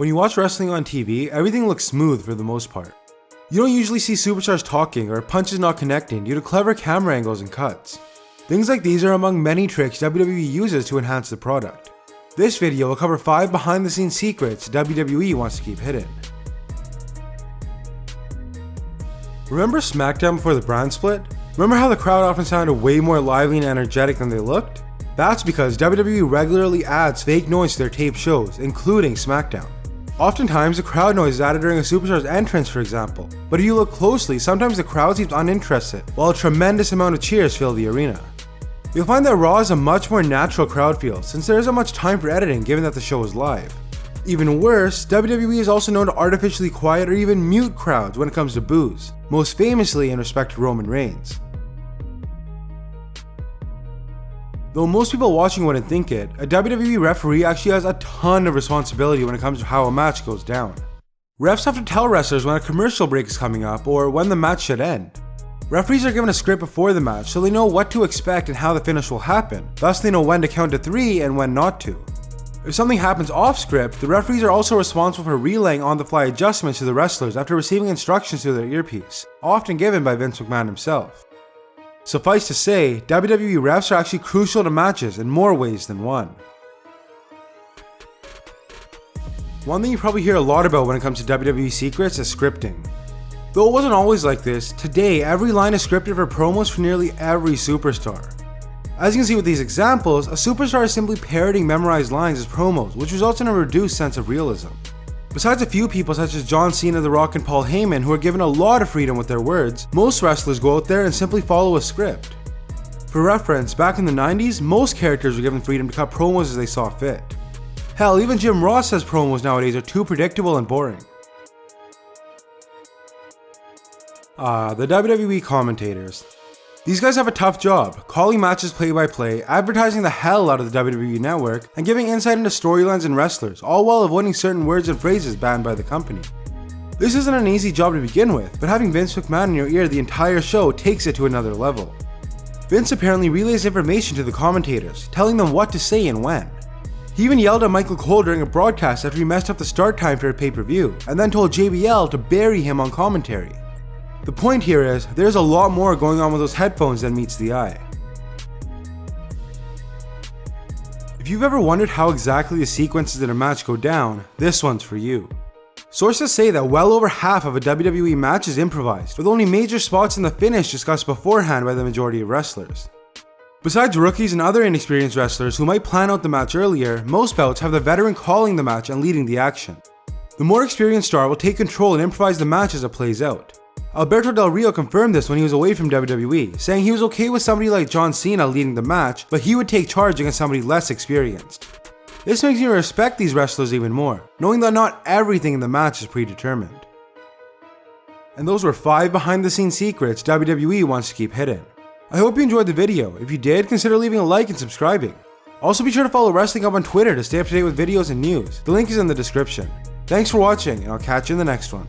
When you watch wrestling on TV, everything looks smooth for the most part. You don't usually see superstars talking or punches not connecting due to clever camera angles and cuts. Things like these are among many tricks WWE uses to enhance the product. This video will cover 5 behind the scenes secrets WWE wants to keep hidden. Remember SmackDown before the brand split? Remember how the crowd often sounded way more lively and energetic than they looked? That's because WWE regularly adds fake noise to their taped shows, including SmackDown. Oftentimes, the crowd noise is added during a superstar's entrance, for example, but if you look closely, sometimes the crowd seems uninterested, while a tremendous amount of cheers fill the arena. You'll find that Raw is a much more natural crowd feel, since there isn't much time for editing given that the show is live. Even worse, WWE is also known to artificially quiet or even mute crowds when it comes to boos, most famously in respect to Roman Reigns. Though most people watching wouldn't think it, a WWE referee actually has a ton of responsibility when it comes to how a match goes down. Refs have to tell wrestlers when a commercial break is coming up or when the match should end. Referees are given a script before the match so they know what to expect and how the finish will happen, thus they know when to count to 3 and when not to. If something happens off script, the referees are also responsible for relaying on-the-fly adjustments to the wrestlers after receiving instructions through their earpiece, often given by Vince McMahon himself. Suffice to say, WWE refs are actually crucial to matches in more ways than one. One thing you probably hear a lot about when it comes to WWE secrets is scripting. Though it wasn't always like this, today every line is scripted for promos for nearly every superstar. As you can see with these examples, a superstar is simply parroting memorized lines as promos, which results in a reduced sense of realism. Besides a few people such as John Cena, The Rock, and Paul Heyman who are given a lot of freedom with their words, most wrestlers go out there and simply follow a script. For reference, back in the 90s, most characters were given freedom to cut promos as they saw fit. Hell, even Jim Ross says promos nowadays are too predictable and boring. The WWE commentators. These guys have a tough job, calling matches play by play, advertising the hell out of the WWE network, and giving insight into storylines and wrestlers, all while avoiding certain words and phrases banned by the company. This isn't an easy job to begin with, but having Vince McMahon in your ear the entire show takes it to another level. Vince apparently relays information to the commentators, telling them what to say and when. He even yelled at Michael Cole during a broadcast after he messed up the start time for a pay-per-view, and then told JBL to bury him on commentary. The point here is, there's a lot more going on with those headphones than meets the eye. If you've ever wondered how exactly the sequences in a match go down, this one's for you. Sources say that well over half of a WWE match is improvised, with only major spots in the finish discussed beforehand by the majority of wrestlers. Besides rookies and other inexperienced wrestlers who might plan out the match earlier, most bouts have the veteran calling the match and leading the action. The more experienced star will take control and improvise the match as it plays out. Alberto Del Rio confirmed this when he was away from WWE, saying he was okay with somebody like John Cena leading the match, but he would take charge against somebody less experienced. This makes me respect these wrestlers even more, knowing that not everything in the match is predetermined. And those were 5 behind the scenes secrets WWE wants to keep hidden. I hope you enjoyed the video. If you did, consider leaving a like and subscribing. Also be sure to follow Wrestling Up on Twitter to stay up to date with videos and news. The link is in the description. Thanks for watching, and I'll catch you in the next one.